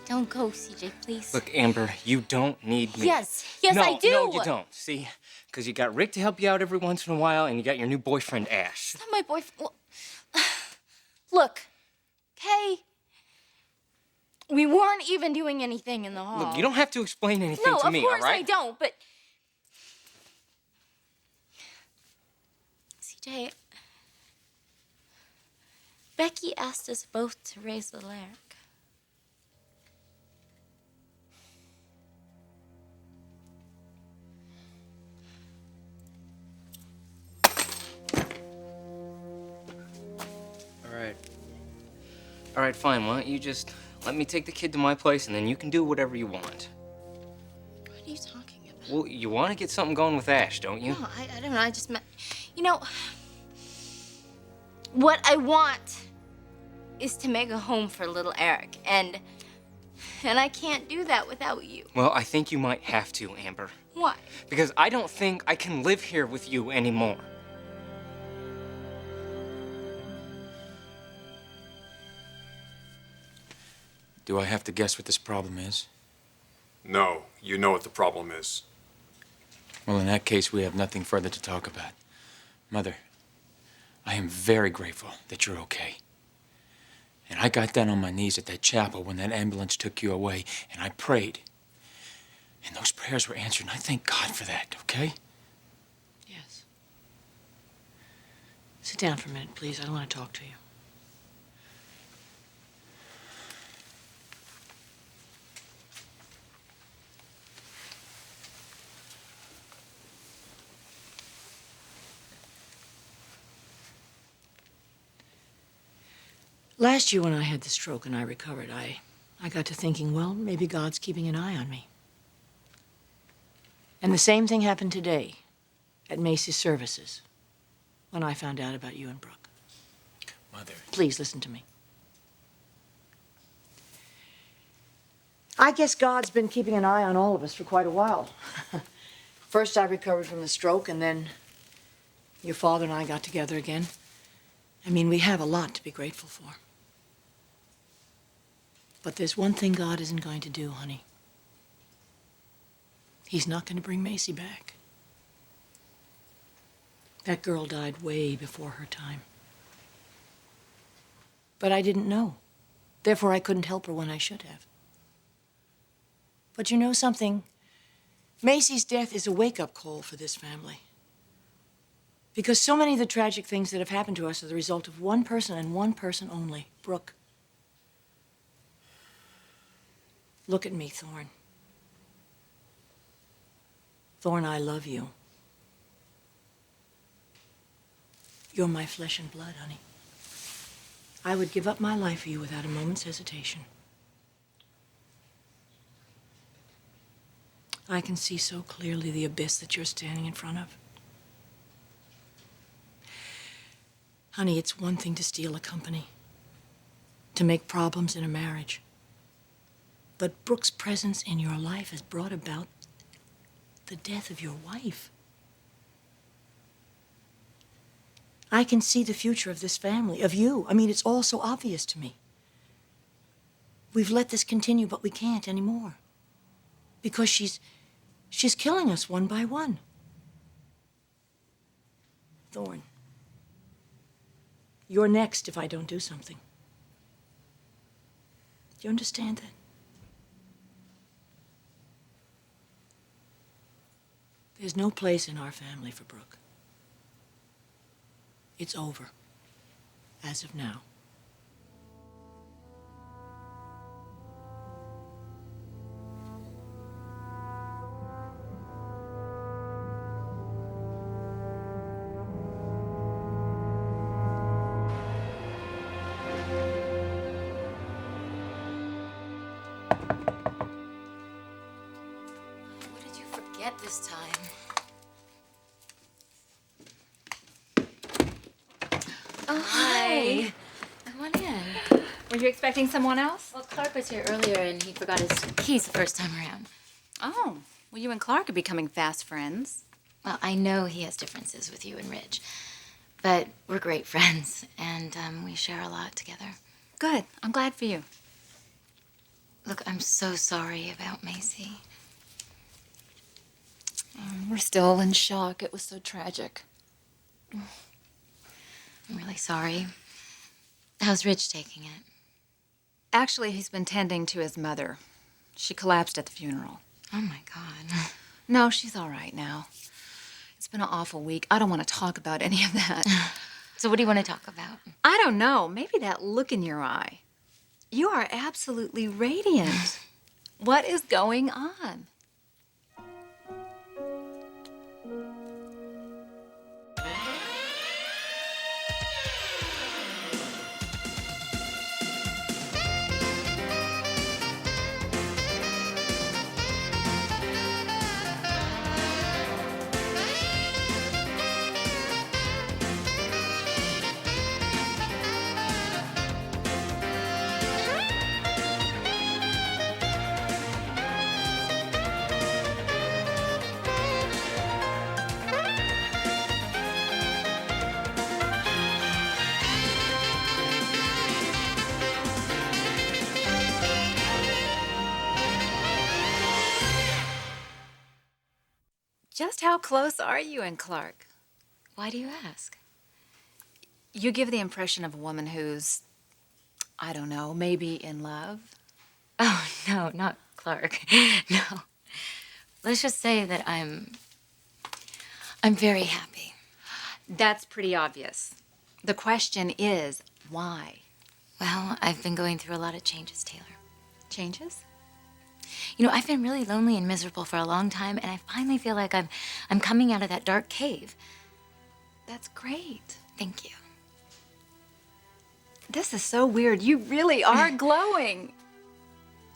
Don't go, CJ, please. Look, Amber, you don't need me. Yes, I do. No, you don't. See? Because you got Rick to help you out every once in a while, and you got your new boyfriend, Ash. It's not my boyfriend. Well, look, okay? We weren't even doing anything in the hall. Look, you don't have to explain anything to me, all right? No, of course I don't, but... CJ, Becky asked us both to raise the lyric. All right, fine. Why don't you just let me take the kid to my place, and then you can do whatever you want. What are you talking about? Well, you want to get something going with Ash, don't you? No, I don't know. I just meant... You know, what I want is to make a home for little Eric, and I can't do that without you. Well, I think you might have to, Amber. Why? Because I don't think I can live here with you anymore. Do I have to guess what this problem is? No, you know what the problem is. Well, in that case, we have nothing further to talk about. Mother, I am very grateful that you're okay. And I got down on my knees at that chapel when that ambulance took you away, and I prayed. And those prayers were answered, and I thank God for that, okay? Yes. Sit down for a minute, please. I want to talk to you. Last year when I had the stroke and I recovered, I got to thinking, well, maybe God's keeping an eye on me. And the same thing happened today at Macy's services when I found out about you and Brooke. Mother. Please listen to me. I guess God's been keeping an eye on all of us for quite a while. First I recovered from the stroke, and then your father and I got together again. I mean, we have a lot to be grateful for. But there's one thing God isn't going to do, honey. He's not going to bring Macy back. That girl died way before her time. But I didn't know. Therefore, I couldn't help her when I should have. But you know something? Macy's death is a wake-up call for this family. Because so many of the tragic things that have happened to us are the result of one person and one person only, Brooke. Look at me, Thorne. Thorne, I love you. You're my flesh and blood, honey. I would give up my life for you without a moment's hesitation. I can see so clearly the abyss that you're standing in front of. Honey, it's one thing to steal a company, to make problems in a marriage. But Brooke's presence in your life has brought about the death of your wife. I can see the future of this family, of you. I mean, it's all so obvious to me. We've let this continue, but we can't anymore. Because she's killing us one by one. Thorne, you're next if I don't do something. Do you understand that? There's no place in our family for Brooke. It's over, as of now. What did you forget this time? Oh, hi. Come on in. Were you expecting someone else? Well, Clark was here earlier and he forgot his keys the first time around. Oh, well, you and Clark are becoming fast friends. Well, I know he has differences with you and Ridge, but we're great friends and we share a lot together. Good. I'm glad for you. Look, I'm so sorry about Macy. We're still in shock. It was so tragic. I'm really sorry. How's Rich taking it? Actually, he's been tending to his mother. She collapsed at the funeral. Oh, my God. No, she's all right now. It's been an awful week. I don't want to talk about any of that. So what do you want to talk about? I don't know. Maybe that look in your eye. You are absolutely radiant. What is going on? Just how close are you and Clark? Why do you ask? You give the impression of a woman who's, I don't know, maybe in love. Oh, no, not Clark. No. Let's just say that I'm very happy. That's pretty obvious. The question is, why? Well, I've been going through a lot of changes, Taylor. Changes? You know, I've been really lonely and miserable for a long time, and I finally feel like I'm coming out of that dark cave. That's great. Thank you. This is so weird. You really are glowing.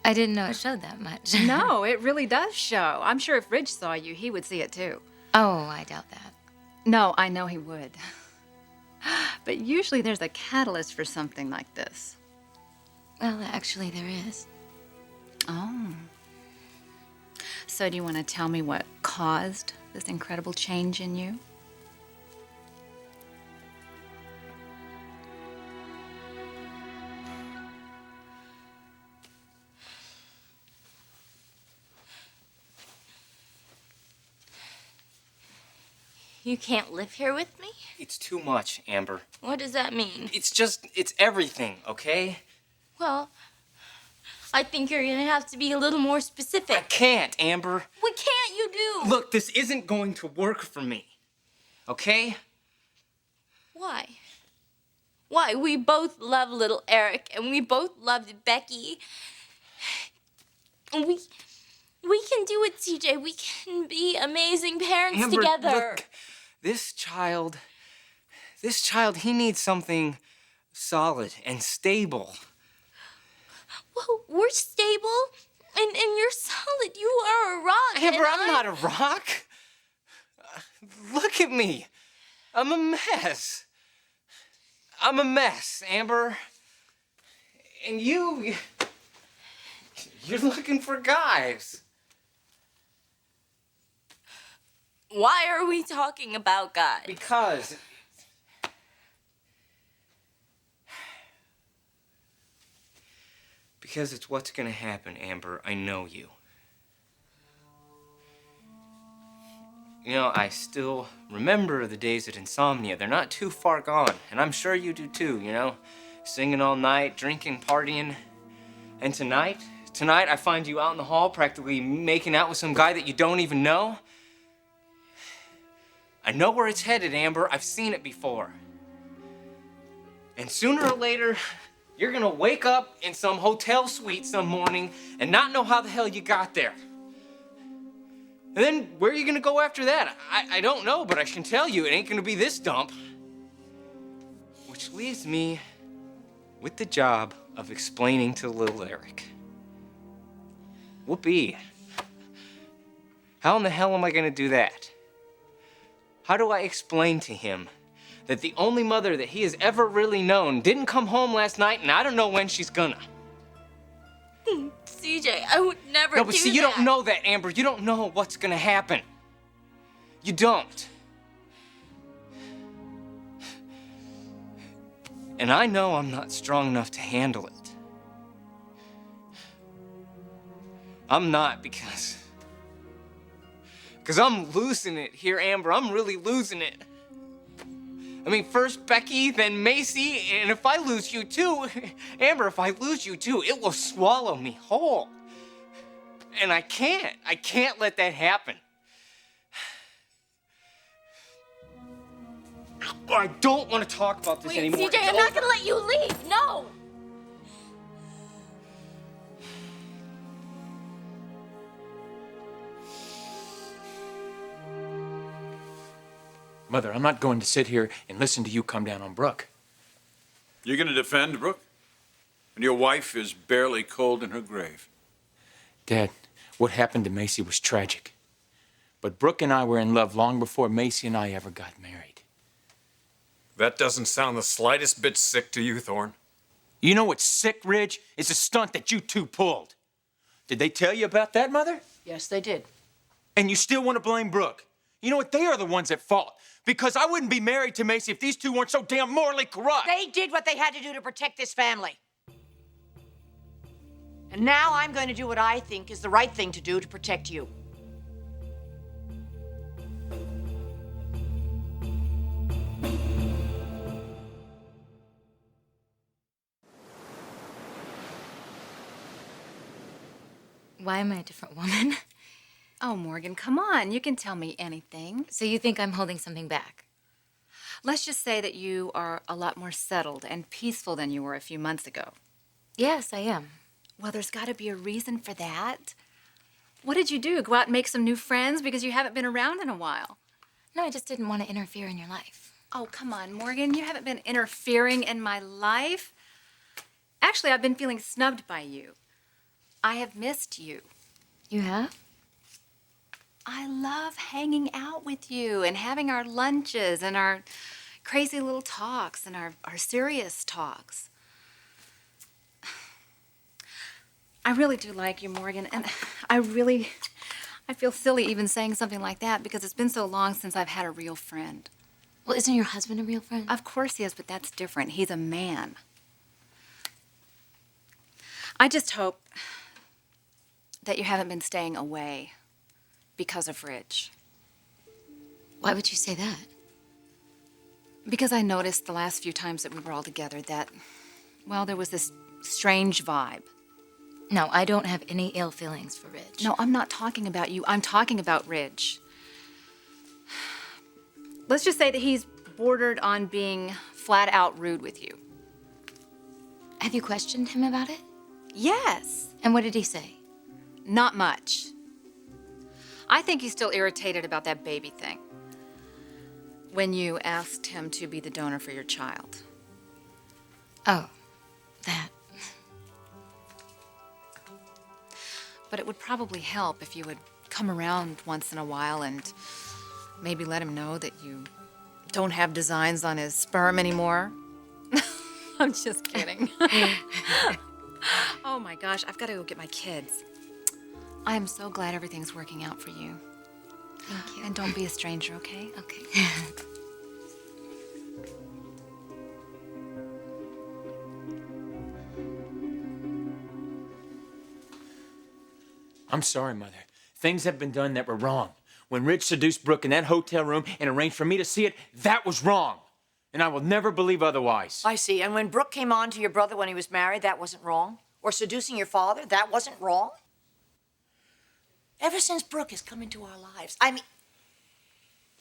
I didn't know it showed that much. No, it really does show. I'm sure if Ridge saw you, he would see it too. Oh, I doubt that. No, I know he would. But usually there's a catalyst for something like this. Well, actually, there is. Oh. So do you want to tell me what caused this incredible change in you? You can't live here with me? It's too much, Amber. What does that mean? It's everything, okay? Well, I think you're gonna have to be a little more specific. I can't, Amber. What can't you do? Look, this isn't going to work for me, okay? Why? Why? We both love little Eric, and we both loved Becky. And we can do it, CJ. We can be amazing parents Amber, together. look, this child, he needs something solid and stable. Well, we're stable, and you're solid. You are a rock. Amber, and I'm not a rock. Look at me. I'm a mess. I'm a mess, Amber. And you're looking for guys. Why are we talking about God? Because it's what's gonna happen, Amber. I know you. You know, I still remember the days at Insomnia. They're not too far gone, and I'm sure you do too, you know? Singing all night, drinking, partying. And tonight I find you out in the hall practically making out with some guy that you don't even know. I know where it's headed, Amber. I've seen it before. And sooner or later, you're gonna wake up in some hotel suite some morning and not know how the hell you got there. And then where are you gonna go after that? I don't know, but I can tell you it ain't gonna be this dump. Which leaves me with the job of explaining to little Eric. Whoopee. How in the hell am I gonna do that? How do I explain to him that the only mother that he has ever really known didn't come home last night and I don't know when she's gonna? CJ, I would never No, but do see, you that. don't know that, Amber. You don't know what's gonna happen. You don't. And I know I'm not strong enough to handle it. I'm not because I'm losing it here, Amber. I'm really losing it. I mean, first Becky, then Macy, and if I lose you too, Amber, if I lose you too, it will swallow me whole. And I can't let that happen. I don't want to talk about this Wait, anymore. CJ, I'm not gonna let you leave. No. Mother, I'm not going to sit here and listen to you come down on Brooke. You're going to defend Brooke? And your wife is barely cold in her grave. Dad, what happened to Macy was tragic. But Brooke and I were in love long before Macy and I ever got married. That doesn't sound the slightest bit sick to you, Thorne. You know what's sick, Ridge? It's a stunt that you two pulled. Did they tell you about that, Mother? Yes, they did. And you still want to blame Brooke? You know what? They are the ones at fault. Because I wouldn't be married to Macy if these two weren't so damn morally corrupt. They did what they had to do to protect this family. And now I'm going to do what I think is the right thing to do to protect you. Why am I a different woman? Oh, Morgan, come on. You can tell me anything. So you think I'm holding something back? Let's just say that you are a lot more settled and peaceful than you were a few months ago. Yes, I am. Well, there's got to be a reason for that. What did you do? Go out and make some new friends because you haven't been around in a while? No, I just didn't want to interfere in your life. Oh, come on, Morgan. You haven't been interfering in my life. Actually, I've been feeling snubbed by you. I have missed you. You have? I love hanging out with you and having our lunches and our crazy little talks and our serious talks. I really do like you, Morgan, and I feel silly even saying something like that because it's been so long since I've had a real friend. Well, isn't your husband a real friend? Of course he is, but that's different. He's a man. I just hope that you haven't been staying away because of Ridge. Why would you say that? Because I noticed the last few times that we were all together that, well, there was this strange vibe. No, I don't have any ill feelings for Ridge. No, I'm not talking about you. I'm talking about Ridge. Let's just say that he's bordered on being flat out rude with you. Have you questioned him about it? Yes. And what did he say? Not much. I think he's still irritated about that baby thing. When you asked him to be the donor for your child. Oh, that. But it would probably help if you would come around once in a while and maybe let him know that you don't have designs on his sperm anymore. I'm just kidding. Oh my gosh, I've got to go get my kids. I am so glad everything's working out for you. Thank you. And don't be a stranger, okay? Okay. I'm sorry, Mother. Things have been done that were wrong. When Rich seduced Brooke in that hotel room and arranged for me to see it, that was wrong. And I will never believe otherwise. I see. And when Brooke came on to your brother when he was married, that wasn't wrong? Or seducing your father, that wasn't wrong? Ever since Brooke has come into our lives, I mean,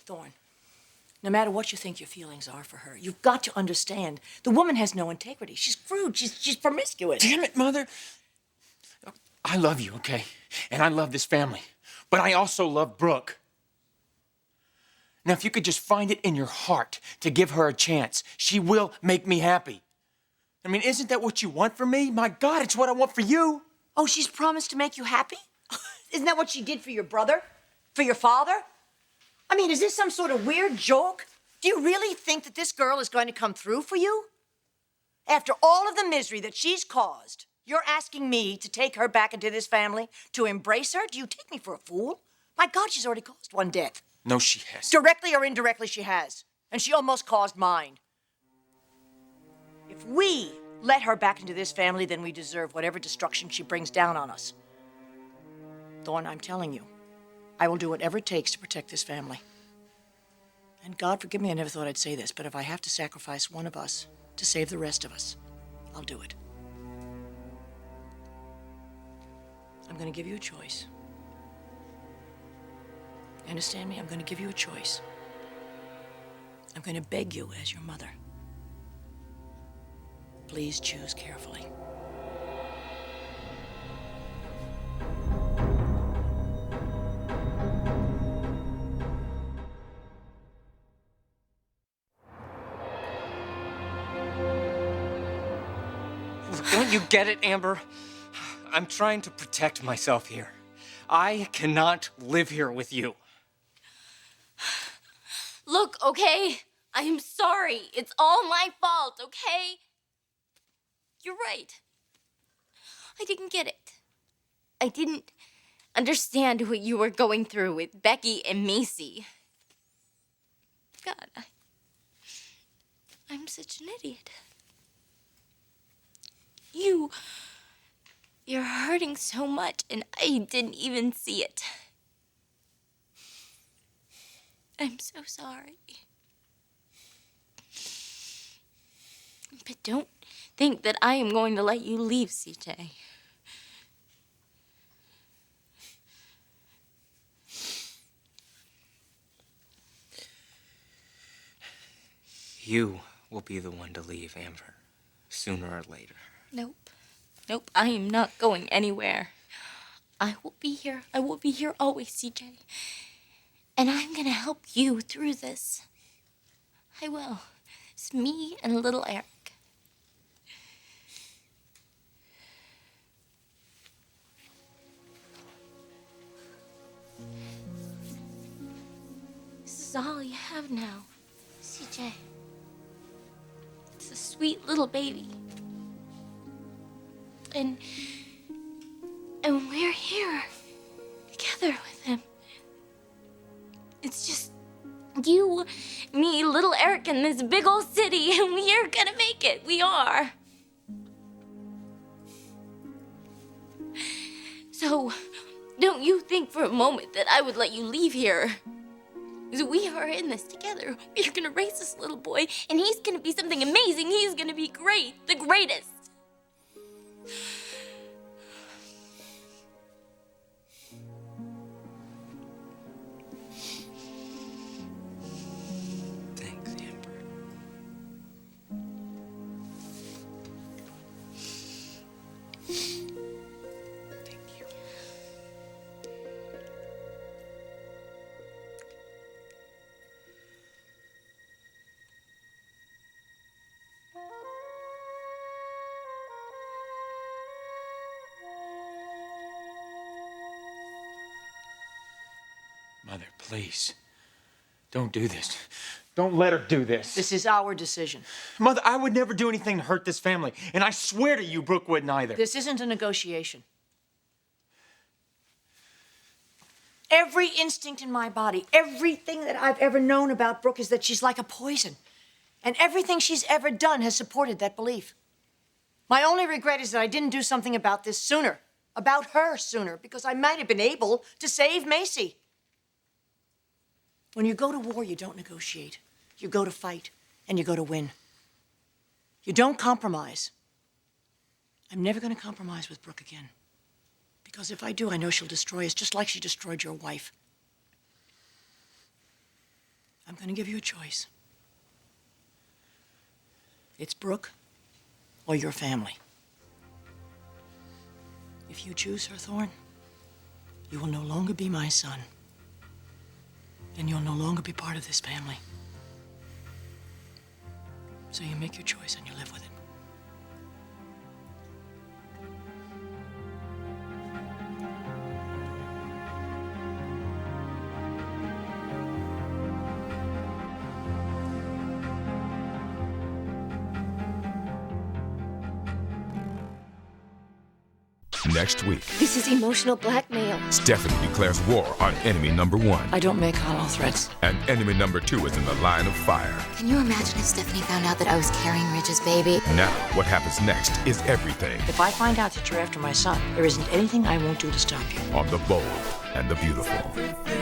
Thorne, no matter what you think your feelings are for her, you've got to understand the woman has no integrity. She's crude. She's promiscuous. Damn it, Mother. I love you, okay? And I love this family. But I also love Brooke. Now, if you could just find it in your heart to give her a chance, she will make me happy. I mean, isn't that what you want for me? My God, it's what I want for you. Oh, she's promised to make you happy? Isn't that what she did for your brother? For your father? I mean, is this some sort of weird joke? Do you really think that this girl is going to come through for you? After all of the misery that she's caused, you're asking me to take her back into this family, to embrace her? Do you take me for a fool? My God, she's already caused one death. No, she hasn't. Directly or indirectly, she has. And she almost caused mine. If we let her back into this family, then we deserve whatever destruction she brings down on us. Thorne, I'm telling you, I will do whatever it takes to protect this family. And God forgive me, I never thought I'd say this, but if I have to sacrifice one of us to save the rest of us, I'll do it. I'm going to give you a choice. You understand me? I'm going to give you a choice. I'm going to beg you as your mother. Please choose carefully. Don't you get it, Amber? I'm trying to protect myself here. I cannot live here with you. Look, okay? I am sorry. It's all my fault, okay? You're right. I didn't get it. I didn't understand what you were going through with Becky and Macy. God, I'm such an idiot. You're hurting so much, and I didn't even see it. I'm so sorry. But don't think that I am going to let you leave, CJ. You will be the one to leave, Amber, sooner or later. Nope. Nope, I am not going anywhere. I will be here. I will be here always, CJ. And I'm gonna help you through this. I will. It's me and little Eric. This is all you have now, CJ. It's a sweet little baby. And we're here together with him. It's just you, me, little Eric, in this big old city, and we are gonna make it. We are. So, don't you think for a moment that I would let you leave here. Because we are in this together. We're gonna raise this little boy, and he's gonna be something amazing. He's gonna be great, the greatest. Thanks, Amber. Thank you. Mother, please. Don't do this. Don't let her do this. This is our decision. Mother, I would never do anything to hurt this family. And I swear to you, Brooke wouldn't either. This isn't a negotiation. Every instinct in my body, everything that I've ever known about Brooke is that she's like a poison. And everything she's ever done has supported that belief. My only regret is that I didn't do something about this sooner, about her sooner, because I might have been able to save Macy. When you go to war, you don't negotiate. You go to fight, and you go to win. You don't compromise. I'm never going to compromise with Brooke again. Because if I do, I know she'll destroy us, just like she destroyed your wife. I'm going to give you a choice. It's Brooke or your family. If you choose her, Thorne, you will no longer be my son. And you'll no longer be part of this family. So you make your choice and you live with it. Next week, This is emotional blackmail. Stephanie declares war on enemy number 1. I don't make hollow threats. And enemy number 2 is in the line of fire. Can you imagine if Stephanie found out that I was carrying Ridge's baby? Now, what happens next is everything If I find out that you're after my son, there isn't anything I won't do to stop you. on The Bold and the Beautiful.